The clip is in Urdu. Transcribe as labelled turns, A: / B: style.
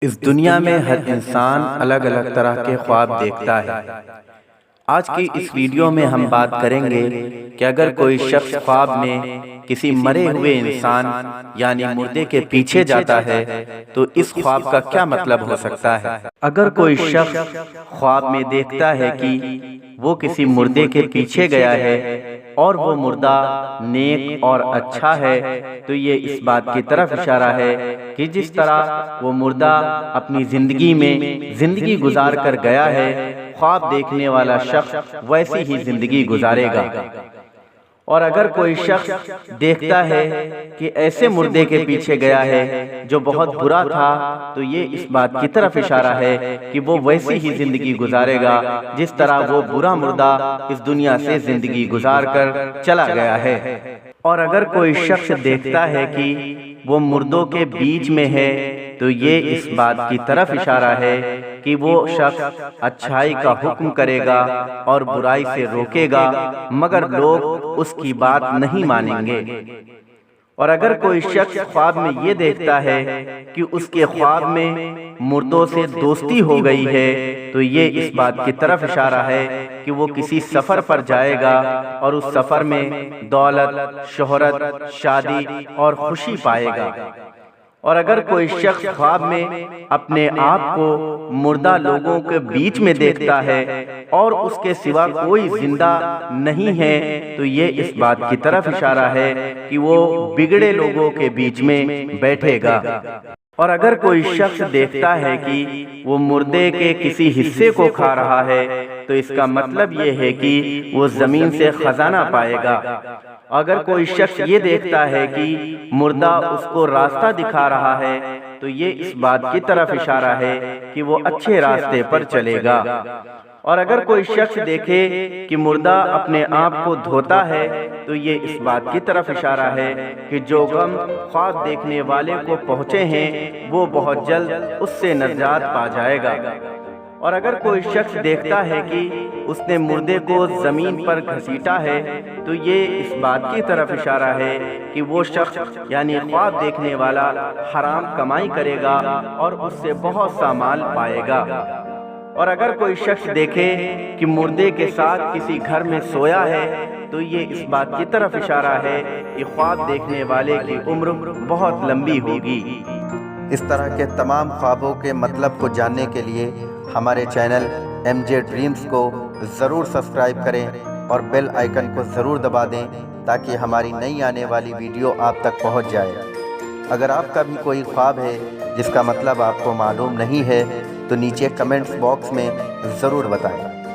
A: اس دنیا میں ہر انسان الگ الگ طرح کے خواب دیکھتا ہے۔ آج کی اس ویڈیو میں ہم بات کریں گے کہ اگر کوئی شخص خواب میں کسی مرے ہوئے انسان یعنی مردے کے پیچھے جاتا ہے تو اس خواب کا کیا مطلب ہو سکتا ہے۔ اگر کوئی شخص خواب میں دیکھتا ہے کہ وہ کسی مردے کے پیچھے گیا ہے اور وہ مردہ نیک اور اچھا ہے تو یہ اس بات کی طرف اشارہ ہے کہ جس طرح وہ مردہ اپنی زندگی میں زندگی گزار کر گیا ہے، خواب دیکھنے والا شخص ویسی ہی زندگی گزارے گا۔ اور اگر کوئی شخص دیکھتا ہے کہ ایسے مردے کے پیچھے گیا ہے جو بہت برا تھا تو یہ اس بات کی طرف اشارہ ہے کہ وہ ویسی ہی زندگی گزارے گا جس طرح وہ برا مردہ اس دنیا سے زندگی گزار کر چلا گیا ہے۔ اور اگر کوئی شخص دیکھتا ہے کہ وہ مردوں کے بیچ میں ہے تو یہ اس بات کی طرف اشارہ ہے کہ وہ شخص اچھائی کا حکم کرے گا اور برائی سے روکے گا مگر لوگ اس کی بات نہیں مانیں گے۔ اور اگر کوئی شخص خواب میں یہ دیکھتا ہے کہ اس کے خواب میں مردوں سے دوستی ہو گئی ہے تو یہ اس بات کی طرف اشارہ ہے کہ وہ کسی سفر پر جائے گا اور اس سفر میں دولت، شہرت، شادی اور خوشی پائے گا۔ اور اگر کوئی شخص خواب میں اپنے آپ کو مردہ لوگوں کے بیچ میں دیکھتا ہے اور اس کے سوا کوئی زندہ نہیں ہے تو یہ اس بات کی طرف اشارہ ہے کہ وہ بگڑے لوگوں کے بیچ میں بیٹھے گا۔ اور اگر کوئی شخص دیکھتا ہے کہ وہ مردے کے کسی حصے کو کھا رہا ہے تو اس کا مطلب یہ ہے کہ وہ زمین سے خزانہ پائے گا۔ اگر کوئی شخص یہ دیکھتا ہے کہ مردہ اس کو راستہ دکھا رہا ہے تو یہ اس بات کی طرف اشارہ ہے کہ وہ اچھے راستے پر چلے گا۔ اور اگر کوئی شخص دیکھے کہ مردہ اپنے آپ کو دھوتا ہے تو یہ اس بات کی طرف اشارہ ہے کہ جو غم خواب دیکھنے والے کو پہنچے ہیں وہ بہت جلد اس سے نجات پا جائے گا۔ اور اگر کوئی شخص دیکھتا ہے کہ اس نے مردے کو زمین پر گھسیٹا ہے تو یہ اس بات کی طرف اشارہ ہے کہ وہ شخص یعنی خواب دیکھنے والا حرام کمائی کرے گا اور اس سے بہت سا مال پائے گا۔ اور اگر کوئی شخص دیکھے کہ مردے کے ساتھ کسی گھر میں سویا ہے تو یہ اس بات کی طرف اشارہ ہے کہ خواب دیکھنے والے کی عمر بہت لمبی ہوگی۔
B: اس طرح کے تمام خوابوں کے مطلب کو جاننے کے لیے ہمارے چینل MJ ڈریمز کو ضرور سبسکرائب کریں اور بیل آئیکن کو ضرور دبا دیں تاکہ ہماری نئی آنے والی ویڈیو آپ تک پہنچ جائے۔ اگر آپ کا بھی کوئی خواب ہے جس کا مطلب آپ کو معلوم نہیں ہے تو نیچے کمنٹس باکس میں ضرور بتائیں۔